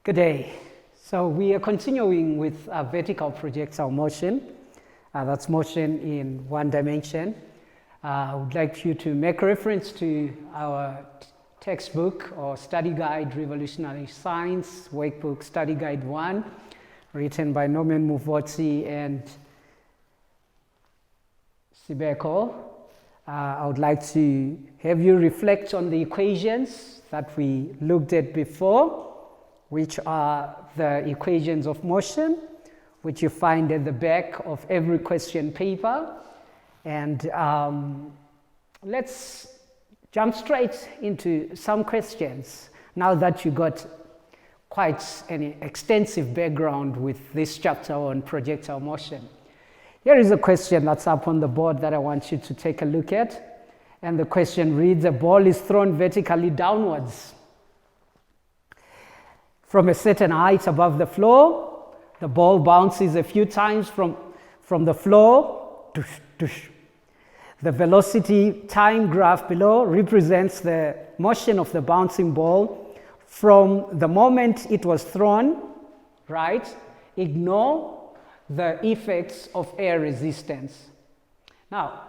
Good day. So we are continuing with vertical projectile motion. That's motion in one dimension. I would like you to make reference to our textbook or study guide, Revolutionary Science, workbook study guide 1, written by Norman Muvotsi and Sibeko. I would like to have you reflect on the equations that we looked at before, which are the equations of motion, which you find at the back of every question paper. And let's jump straight into some questions now that you got quite an extensive background with this chapter on projectile motion. Here is a question that's up on the board that I want you to take a look at. And the question reads, a ball is thrown vertically downwards from a certain height above the floor. The ball bounces a few times from the floor. The velocity time graph below represents the motion of the bouncing ball from the moment it was thrown, right? Ignore the effects of air resistance. Now,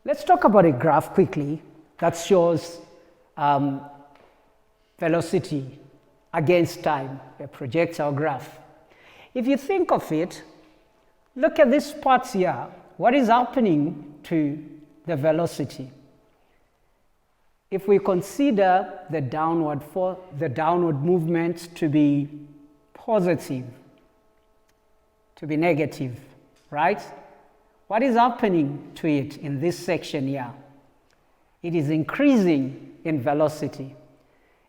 let's talk about a graph quickly that shows velocity against time, a projectile graph. If you think of it, look at this part here. What is happening to the velocity? If we consider the downward movement to be positive, to be negative, right? What is happening to it in this section here? It is increasing in velocity.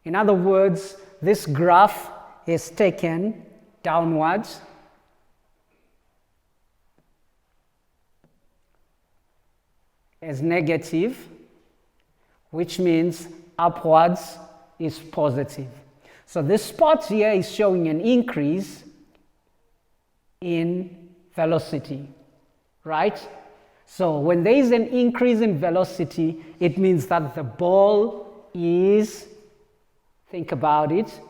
In other words, this graph is taken downwards as negative, which means upwards is positive. So this spot here is showing an increase in velocity, right? So when there is an increase in velocity, it means that the ball is, think about it,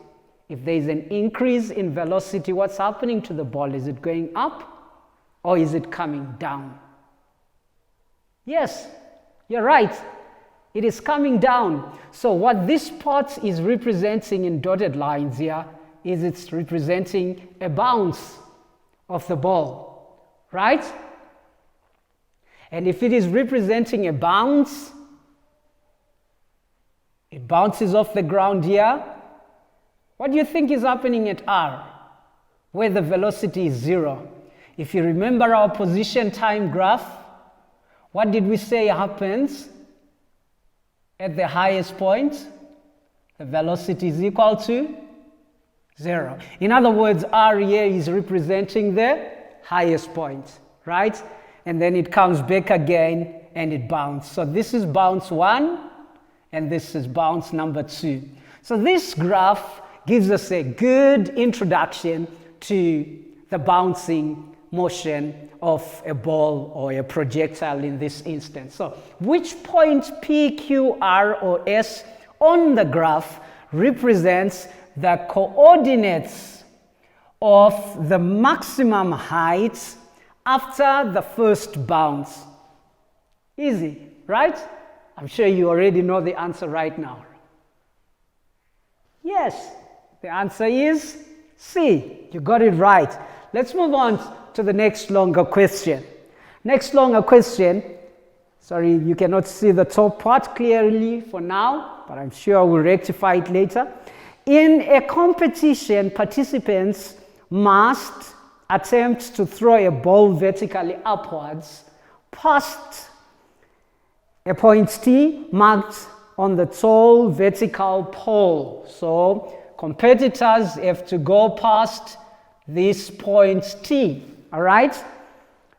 if there is an increase in velocity, what's happening to the ball? Is it going up or is it coming down? Yes, you're right. It is coming down. So what this spot is representing in dotted lines here is it's representing a bounce of the ball, right? And if it is representing a bounce, it bounces off the ground here. What do you think is happening at R, where the velocity is 0? If you remember our position time graph, what did we say happens at the highest point? The velocity is equal to 0. In other words, R here is representing the highest point, right? And then it comes back again and it bounces. So this is bounce 1 and this is bounce number 2. So this graph gives us a good introduction to the bouncing motion of a ball or a projectile in this instance. So which point P, Q, R, or S on the graph represents the coordinates of the maximum height after the first bounce? Easy, right? I'm sure you already know the answer right now. Yes, the answer is C. You got it right. Let's move on to the next longer question. Next longer question, sorry, you cannot see the top part clearly for now, but I'm sure we'll rectify it later. In a competition, participants must attempt to throw a ball vertically upwards past a point T marked on the tall vertical pole. So competitors have to go past this point T, all right?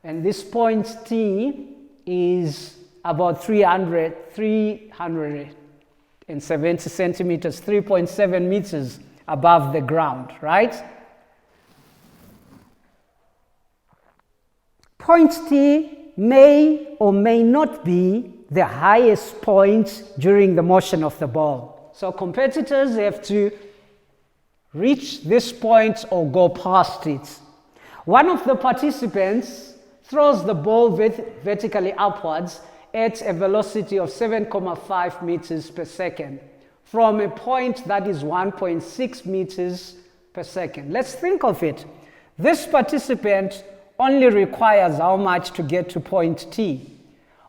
And this point T is about 370 centimeters, 3.7 meters above the ground, right? Point T may or may not be the highest point during the motion of the ball. So competitors have to reach this point or go past it. One of the participants throws the ball vertically upwards at a velocity of 7.5 meters per second from a point that is 1.6 meters per second. Let's think of it. This participant only requires how much to get to point T?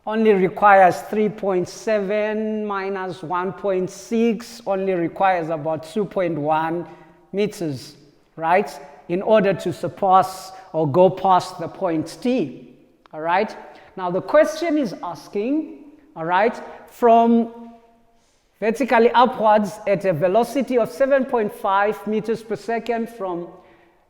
Only requires 3.7 minus 1.6, only requires about 2.1 meters, right? In order to surpass or go past the point T, all right? Now the question is asking, all right, from vertically upwards at a velocity of 7.5 meters per second from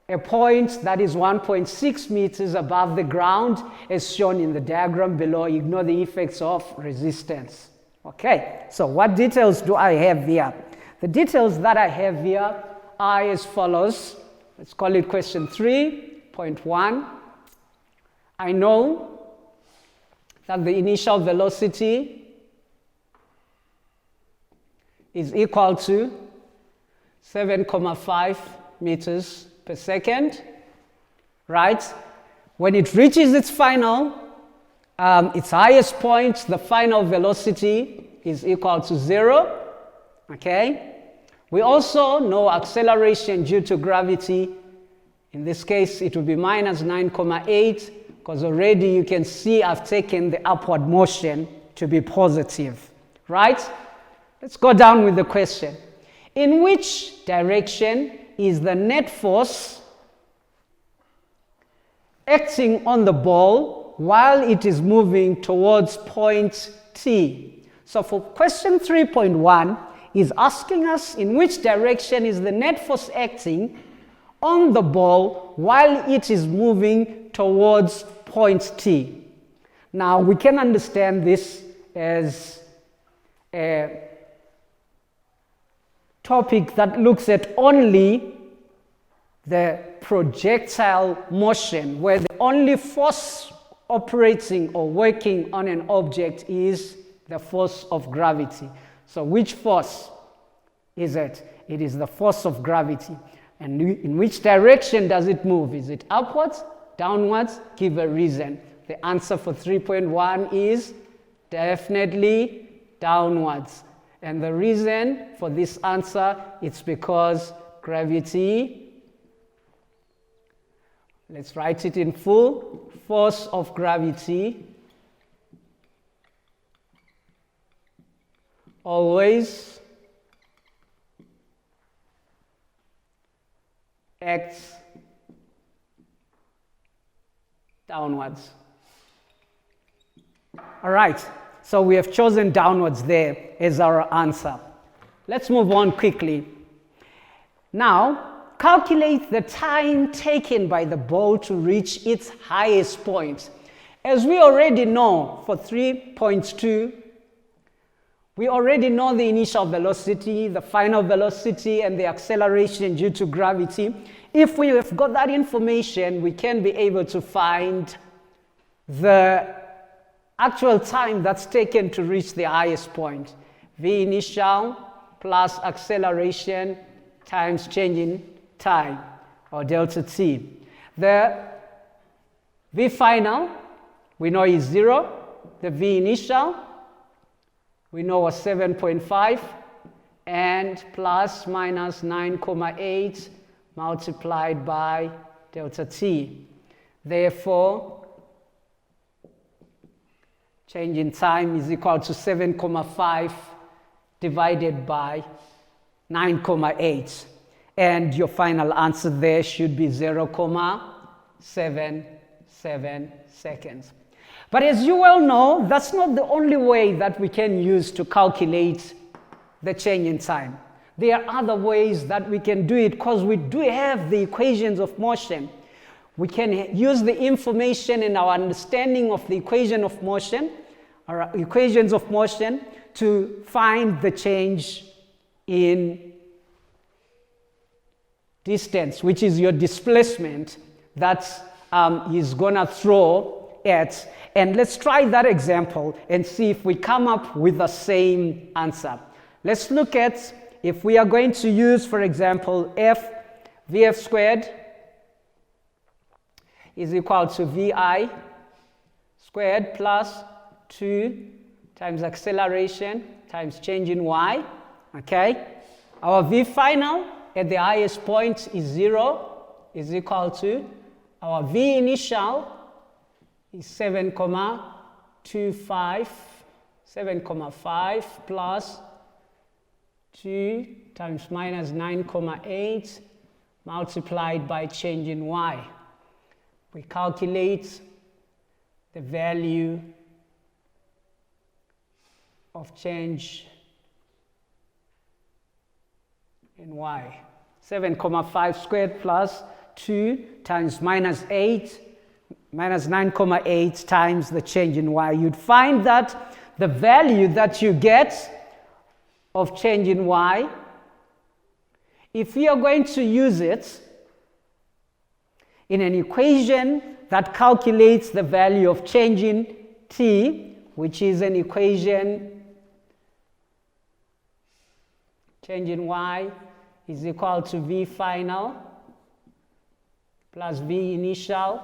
a point that is 1.6 meters above the ground, as shown in the diagram below. Ignore the effects of resistance. Okay, so what details do I have here? The details that I have here are as follows. Let's call it question 3.1. I know that the initial velocity is equal to 7.5 meters per second, right? When it reaches its final, its highest point, the final velocity is equal to 0, okay? We also know acceleration due to gravity. In this case, it will be minus 9.8, because already you can see I've taken the upward motion to be positive, right? Let's go down with the question. In which direction is the net force acting on the ball while it is moving towards point T? So for question 3.1 is asking us in which direction is the net force acting on the ball while it is moving towards point T. Now we can understand this as a topic that looks at only the projectile motion, where the only force operating or working on an object is the force of gravity. So which force is it? It is the force of gravity. And in which direction does it move? Is it upwards, downwards? Give a reason. The answer for 3.1 is definitely downwards. And the reason for this answer, it's because gravity, let's write it in full, force of gravity always acts downwards. All right. So we have chosen downwards there as our answer. Let's move on quickly. Now, calculate the time taken by the ball to reach its highest point. As we already know for 3.2, we already know the initial velocity, the final velocity, and the acceleration due to gravity. If we have got that information, we can be able to find the actual time that's taken to reach the highest point. V initial plus acceleration times change in time, or delta t. The V final, we know is 0. The V initial, we know was 7.5, and plus minus 9.8 multiplied by delta t. Therefore, change in time is equal to 7.5 divided by 9.8. And your final answer there should be 0.77 seconds. But as you well know, that's not the only way that we can use to calculate the change in time. There are other ways that we can do it because we do have the equations of motion. We can use the information in our understanding of the equation of motion, or equations of motion, to find the change in distance, which is your displacement that is gonna throw at. And let's try that example and see if we come up with the same answer. Let's look at if we are going to use, for example, Vf squared is equal to Vi squared plus 2 times acceleration times change in y, okay? Our V final at the highest point is 0, is equal to, our V initial is 7.25, 7.5 plus 2 times minus 9.8 multiplied by change in y. We calculate the value of change in y. 7.5 squared plus 2 times minus 8, minus 9.8 times the change in y. You'd find that the value that you get of change in y, if we are going to use it in an equation that calculates the value of change in t, which is an equation, change in y is equal to V final plus V initial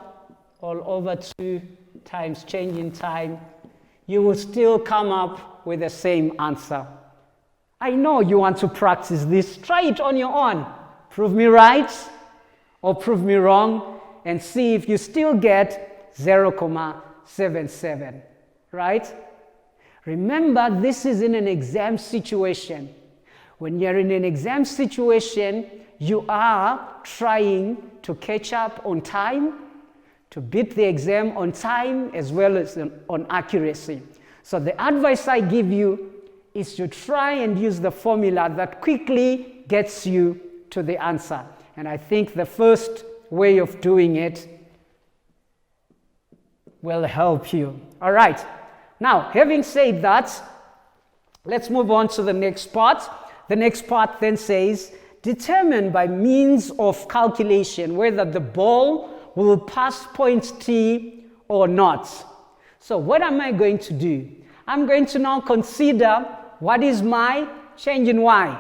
all over 2 times change in time, you will still come up with the same answer. I know you want to practice this. Try it on your own. Prove me right or prove me wrong and see if you still get 0.77, right? Remember, this is in an exam situation. When you're in an exam situation, you are trying to catch up on time, to beat the exam on time as well as on accuracy. So the advice I give you is to try and use the formula that quickly gets you to the answer. And I think the first way of doing it will help you. All right. Now, having said that, let's move on to the next part. The next part then says, determine by means of calculation whether the ball will pass point T or not. So what am I going to do? I'm going to now consider what is my change in y,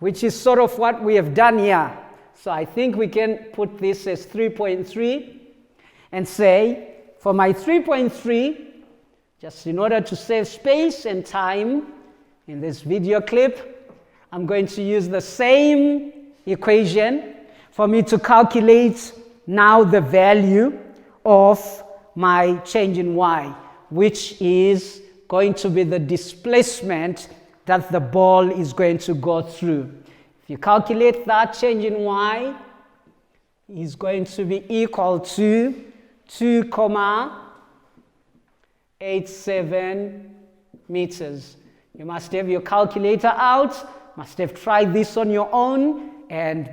which is sort of what we have done here. So I think we can put this as 3.3 and say, for my 3.3, just in order to save space and time in this video clip, I'm going to use the same equation for me to calculate now the value of my change in y, which is going to be the displacement that the ball is going to go through. If you calculate that, change in y is going to be equal to 2.87 meters. You must have your calculator out, must have tried this on your own, and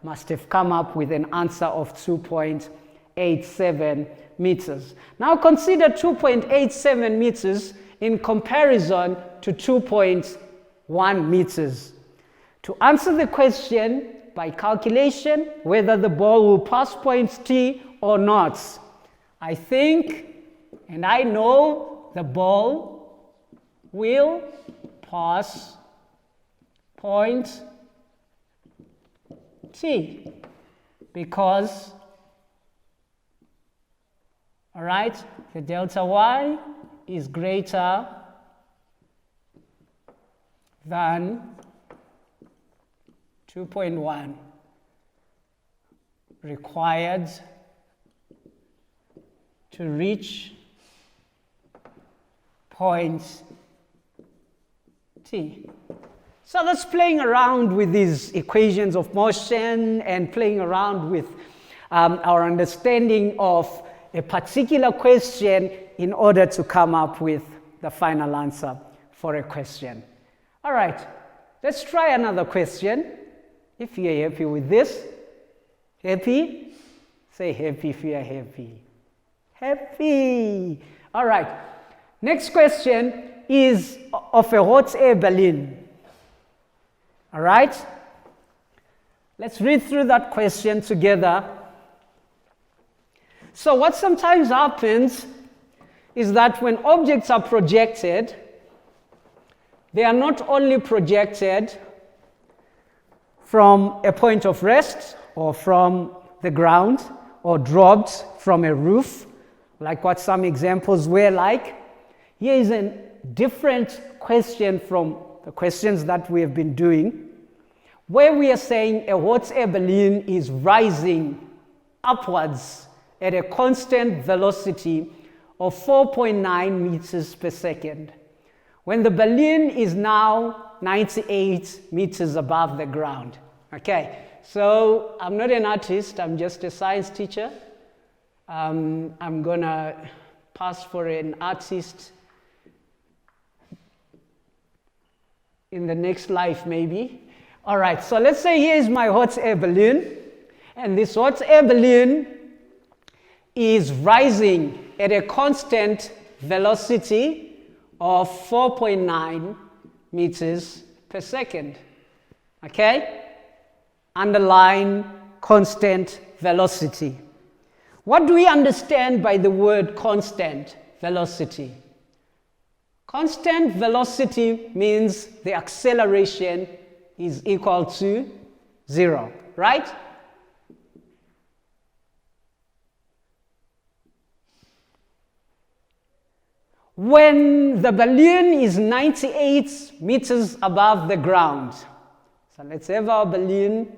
must have come up with an answer of 2.87 meters. Now consider 2.87 meters in comparison to 2.1 meters. To answer the question by calculation whether the ball will pass point T or not, I think and I know the ball will pass point T because, all right, the delta y is greater than 2.1 required to reach point T. So that's playing around with these equations of motion and playing around with our understanding of a particular question in order to come up with the final answer for a question. All right, let's try another question. If you are happy with this, happy? Say happy if you are happy. Happy. All right, next question is of a hot air balloon. All right, let's read through that question together. So what sometimes happens is that when objects are projected, they are not only projected from a point of rest or from the ground or dropped from a roof, like what some examples were like. Here is a different question from the questions that we have been doing, where we are saying a hot air balloon is rising upwards at a constant velocity of 4.9 meters per second, when the balloon is now 98 meters above the ground. Okay, so I'm not an artist, I'm just a science teacher. I'm gonna pass for an artist in the next life maybe. All right, so let's say here is my hot air balloon, and this hot air balloon is rising at a constant velocity of 4.9 meters per second. Okay? Underline constant velocity. What do we understand by the word constant velocity? Constant velocity means the acceleration is equal to 0, right? When the balloon is 98 meters above the ground, so let's have our balloon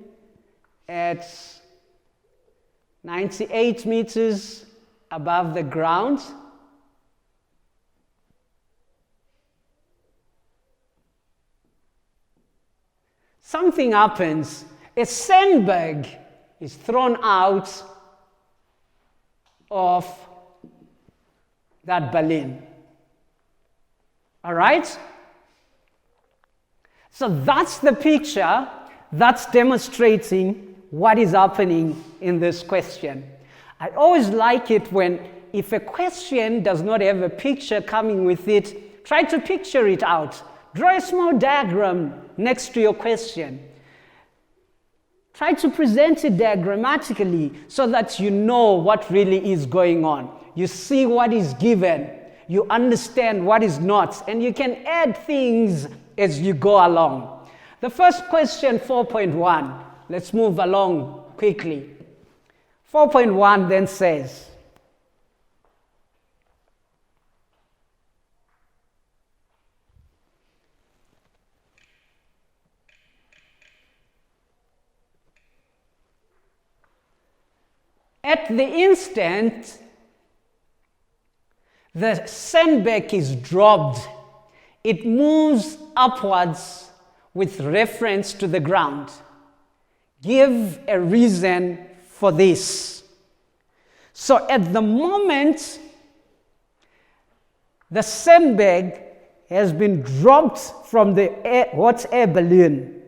at 98 meters above the ground. Something happens. A sandbag is thrown out of that balloon. All right? So that's the picture that's demonstrating what is happening in this question. I always like it when, if a question does not have a picture coming with it, try to picture it out. Draw a small diagram next to your question. Try to present it diagrammatically so that you know what really is going on. You see what is given, you understand what is not, and you can add things as you go along. The first question, 4.1, let's move along quickly. 4.1 then says, at the instant the sandbag is dropped, it moves upwards with reference to the ground. Give a reason for this. So at the moment the sandbag has been dropped from the hot air balloon,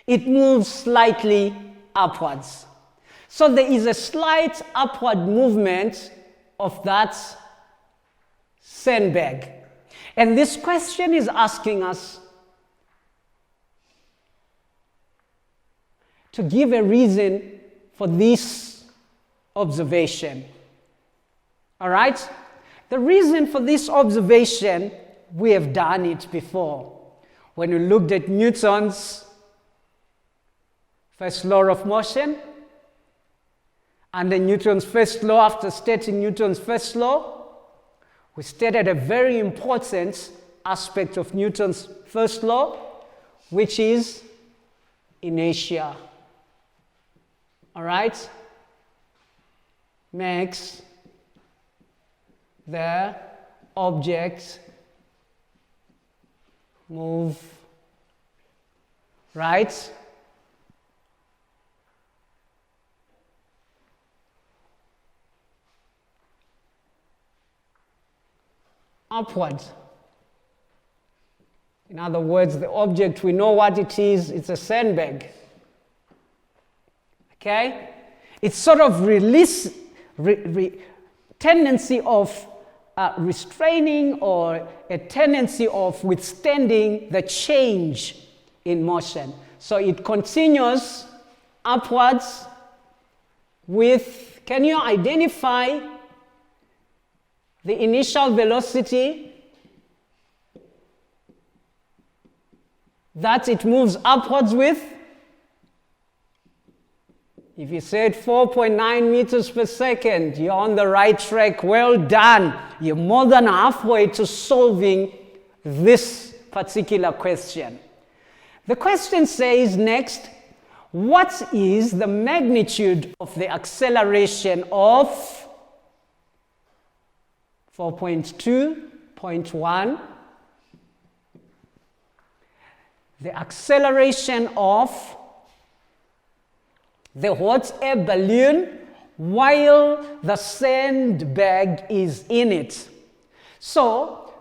it moves slightly upwards. So there is a slight upward movement of that sandbag. And this question is asking us to give a reason for this observation. All right? The reason for this observation, we have done it before. When we looked at Newton's first law of motion, under Newton's first law, after stating Newton's first law, we stated a very important aspect of Newton's first law, which is inertia. All right? Makes the object move, right? Upward. In other words, the object, we know what it is, it's a sandbag. Okay? It's sort of tendency of restraining or a tendency of withstanding the change in motion. So it continues upwards with, can you identify the initial velocity? that it moves upwards with? If you said 4.9 meters per second, you're on the right track. Well done. You're more than halfway to solving this particular question. The question says next, what is the magnitude of the acceleration of 4.2.1? The acceleration of the hot air balloon while the sandbag is in it. So,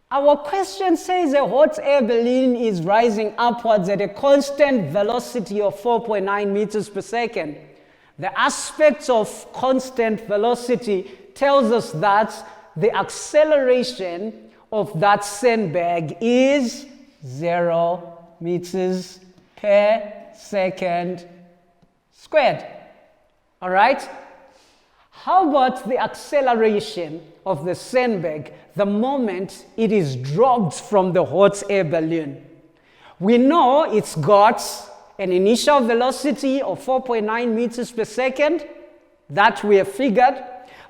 our question says a hot air balloon is rising upwards at a constant velocity of 4.9 meters per second. The aspect of constant velocity tells us that the acceleration of that sandbag is 0 meters per second squared. All right? How about the acceleration of the sandbag the moment it is dropped from the hot air balloon? We know it's got an initial velocity of 4.9 meters per second. That we have figured.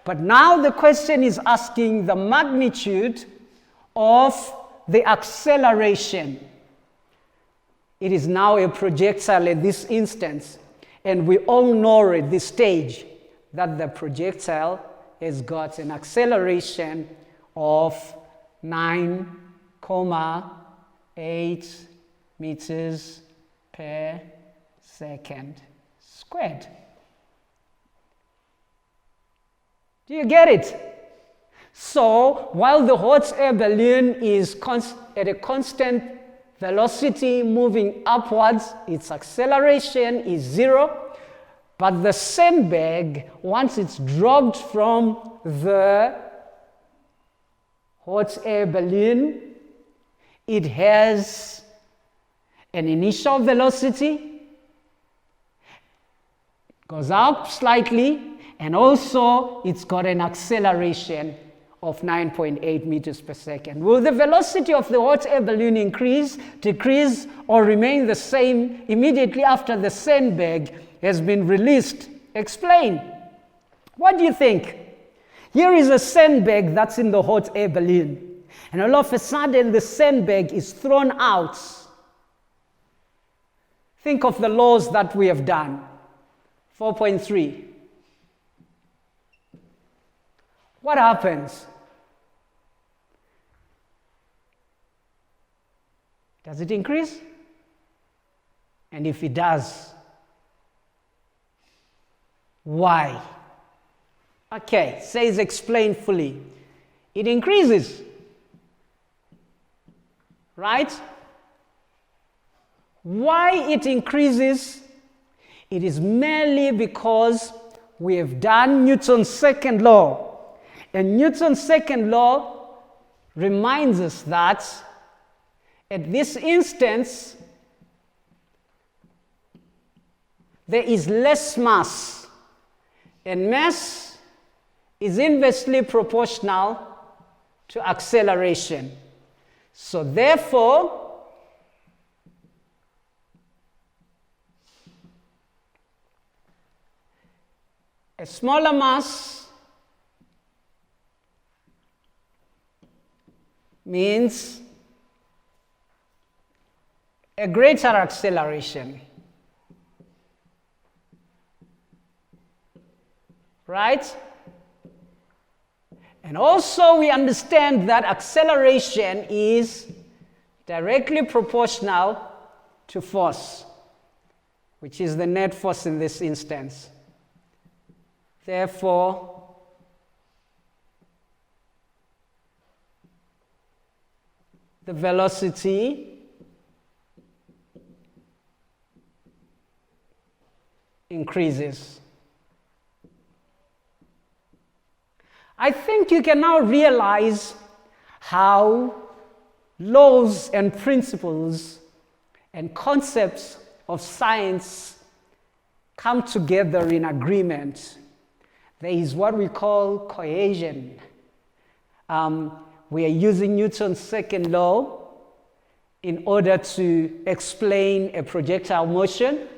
But now the question is asking the magnitude of the acceleration. It is now a projectile at this instance, and we all know at this stage that the projectile has got an acceleration of 9.8 meters per second squared. Do you get it? So, while the hot air balloon is at a constant velocity moving upwards, its acceleration is 0, but the sandbag, once it's dropped from the hot air balloon, it has an initial velocity, goes up slightly, and also it's got an acceleration of 9.8 meters per second. Will the velocity of the hot air balloon increase, decrease, or remain the same immediately after the sandbag has been released? Explain. What do you think? Here is a sandbag that's in the hot air balloon, and all of a sudden the sandbag is thrown out. Think of the laws that we have done. 4.3. What happens? Does it increase? And if it does, why? Okay, says explain fully. It increases, right? Why it increases? It is merely because we have done Newton's second law. And Newton's second law reminds us that at this instance, there is less mass, and mass is inversely proportional to acceleration. So therefore, a smaller mass means a greater acceleration, right? And also we understand that acceleration is directly proportional to force, which is the net force in this instance. Therefore, the velocity increases. I think you can now realize how laws and principles and concepts of science come together in agreement. There is what we call cohesion. We are using Newton's second law, in order to explain a projectile motion.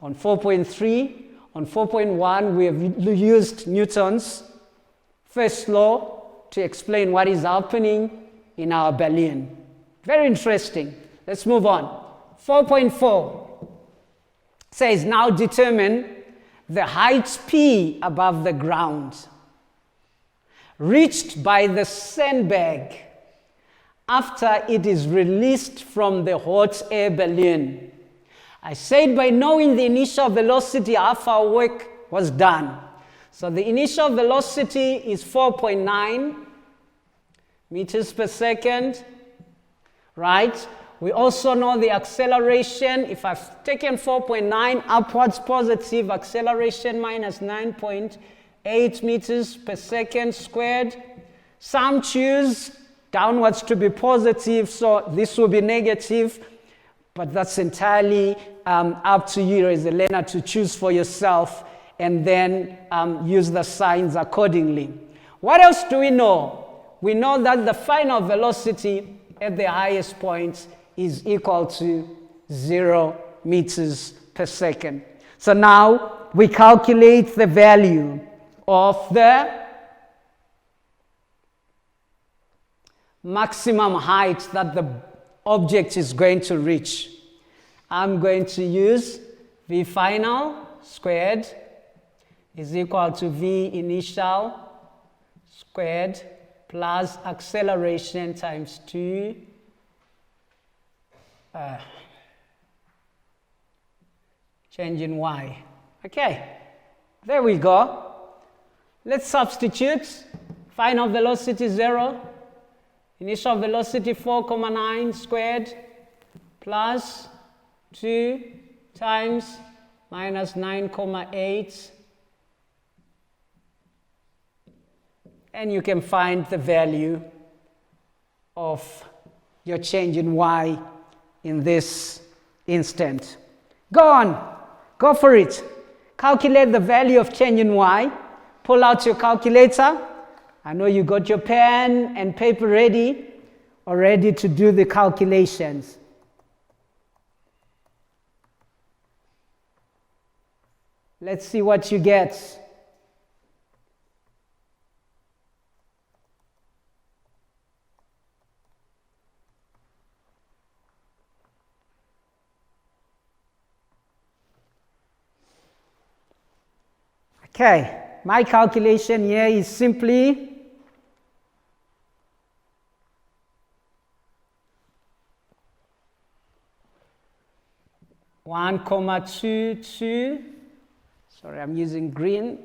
On 4.3, on 4.1, we have used Newton's first law to explain what is happening in our balloon. Very interesting. Let's move on. 4.4 says, now determine the height P above the ground reached by the sandbag after it is released from the hot air balloon. I said by knowing the initial velocity, half our work was done. So the initial velocity is 4.9 meters per second, right? We also know the acceleration. If I've taken 4.9 upwards positive, acceleration minus 9.8 meters per second squared. Some choose downwards to be positive, so this will be negative, but that's entirely up to you as a learner to choose for yourself and then use the signs accordingly. What else do we know? We know that the final velocity at the highest point is equal to 0 meters per second. So now we calculate the value of the maximum height that the object is going to reach. I'm going to use V final squared is equal to V initial squared plus acceleration times 2 change in y. Okay, there we go. Let's substitute. Final velocity 0, initial velocity 4.9 squared plus 2 times minus 9.8, and you can find the value of your change in y in this instant. Go on, go for it. Calculate the value of change in y. Pull out your calculator. I know you got your pen and paper ready, already to do the calculations. Let's see what you get. Okay, my calculation here is simply 1.22. Sorry, I'm using green.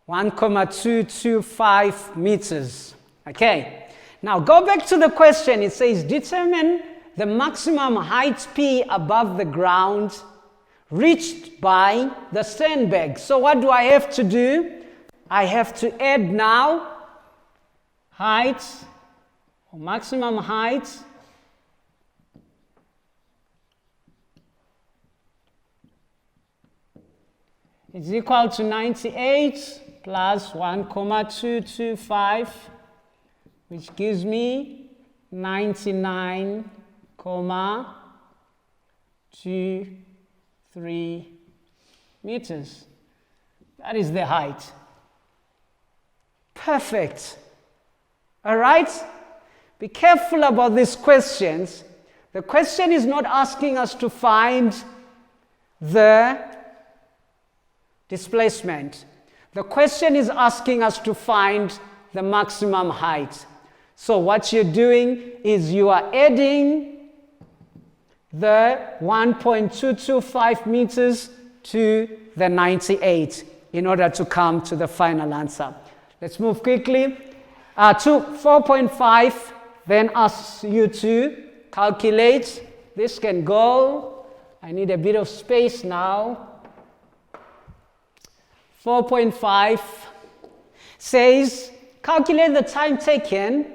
(1,225 meters). Okay. Now go back to the question. It says determine the maximum height P above the ground reached by the sandbag. So what do I have to do? I have to add now height, or maximum height, is equal to 98 plus 1,225, which gives me 99.23 meters. That is the height. Perfect. All right? Be careful about these questions. The question is not asking us to find the displacement. The question is asking us to find the maximum height. So what you're doing is you are adding the 1.225 meters to the 98 in order to come to the final answer. Let's move quickly. To 4.5 then asks you to calculate. This can go. I need a bit of space now. 4.5 says calculate the time taken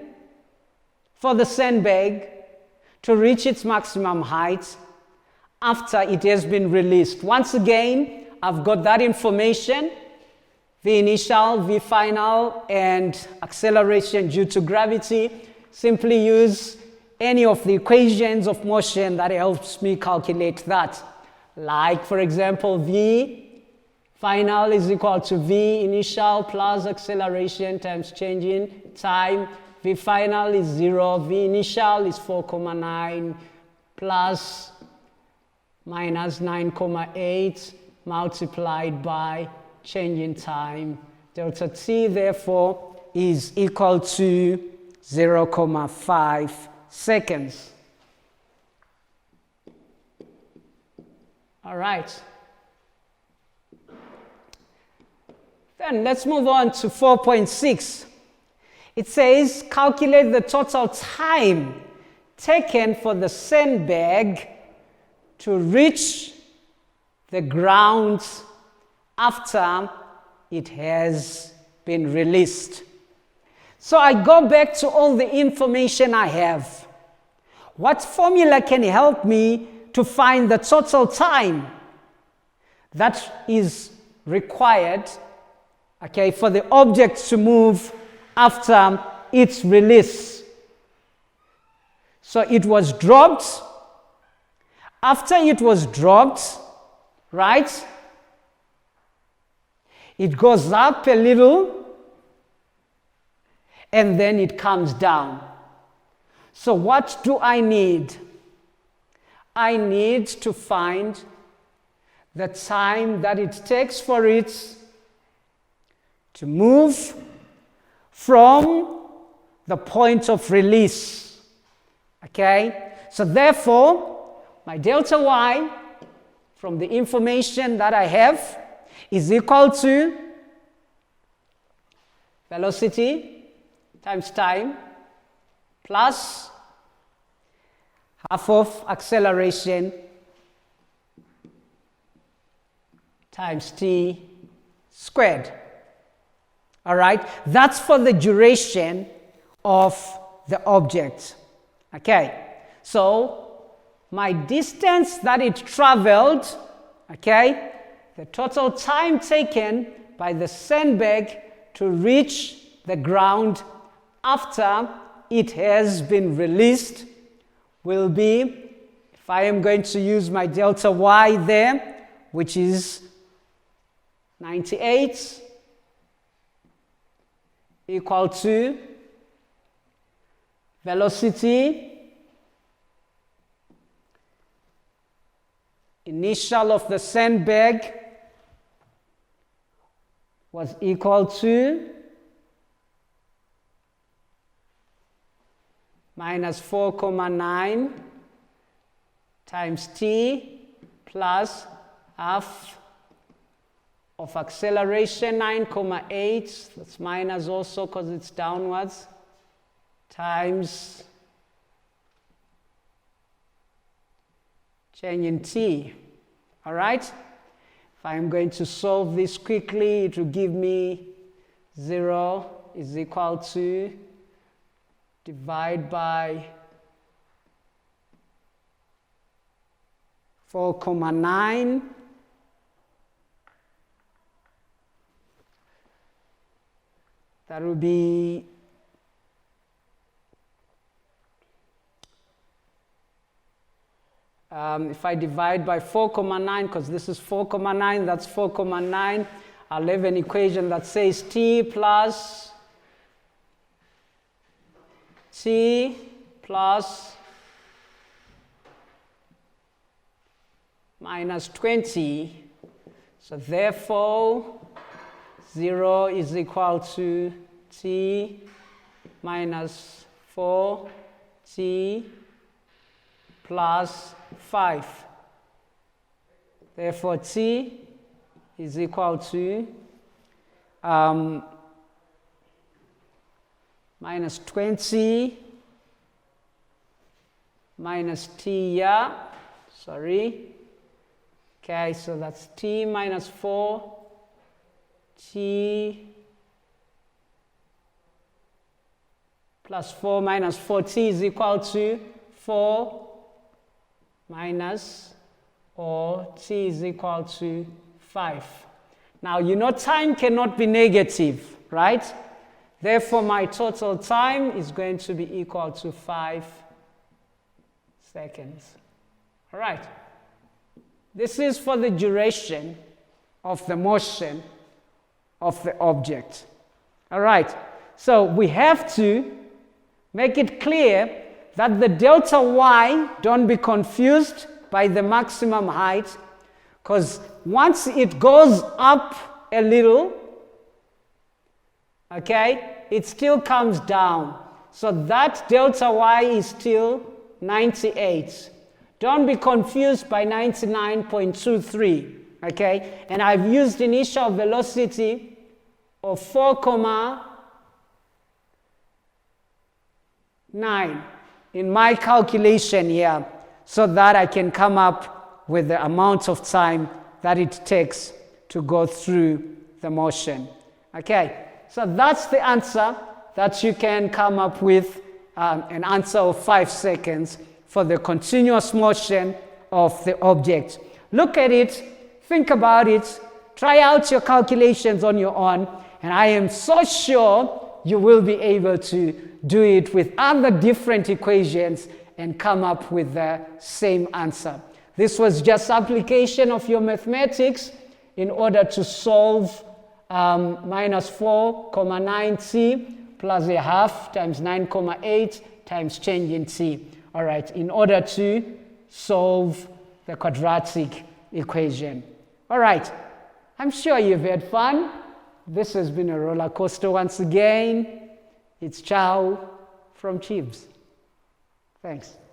for the sandbag to reach its maximum height after it has been released. Once again, I've got that information, V initial, V final, and acceleration due to gravity. Simply use any of the equations of motion that helps me calculate that. Like, for example, V final is equal to V initial plus acceleration times change in time. V final is 0, V initial is 4,9 plus minus 9,8 multiplied by change in time. Delta T, therefore, is equal to 0,5 seconds. All right. Then let's move on to 4.6. It says, calculate the total time taken for the sandbag to reach the ground after it has been released. So I go back to all the information I have. What formula can help me to find the total time that is required, okay, for the object to move after its release? So it was dropped. After it was dropped, right, it goes up a little and then it comes down. So what do I need? I need to find the time that it takes for it to move from the point of release. Okay? So therefore, my delta y from the information that I have is equal to velocity times time plus half of acceleration times t squared. All right, that's for the duration of the object. Okay, so my distance that it traveled, okay, the total time taken by the sandbag to reach the ground after it has been released will be, if I am going to use my delta y there, which is 98 equal to velocity initial of the sandbag was equal to minus 4,9 times t plus half of acceleration 9,8, that's minus also because it's downwards, times change in t. All right? If I'm going to solve this quickly, it will give me 0 is equal to divide by 4,9 that will be if I divide by 4,9, because this is 4,9, that's 4,9, I'll have an equation that says t plus t plus minus 20. So therefore, 0 is equal to t minus 4t plus 5. Therefore, t is equal to minus 20 minus t, yeah, sorry. Okay, so that's t minus 4, t plus 4 minus 4t is equal to 4 minus, or t is equal to 5. Now, you know time cannot be negative, right? Therefore, my total time is going to be equal to 5 seconds. All right. This is for the duration of the motion of the object. All right. So we have to make it clear that the delta y, don't be confused by the maximum height, because once it goes up a little, okay, it still comes down. So that delta y is still 98. Don't be confused by 99.23, okay? And I've used initial velocity of 4,9 in my calculation here, so that I can come up with the amount of time that it takes to go through the motion. Okay, so that's the answer that you can come up with, an answer of 5 seconds for the continuous motion of the object. Look at it, think about it, try out your calculations on your own, and I am so sure you will be able to do it with other different equations and come up with the same answer. This was just application of your mathematics in order to solve minus 4,9t plus a half times 9,8 times change in t. All right, in order to solve the quadratic equation. All right, I'm sure you've had fun. This has been a roller coaster once again. It's Chow from Chibs. Thanks.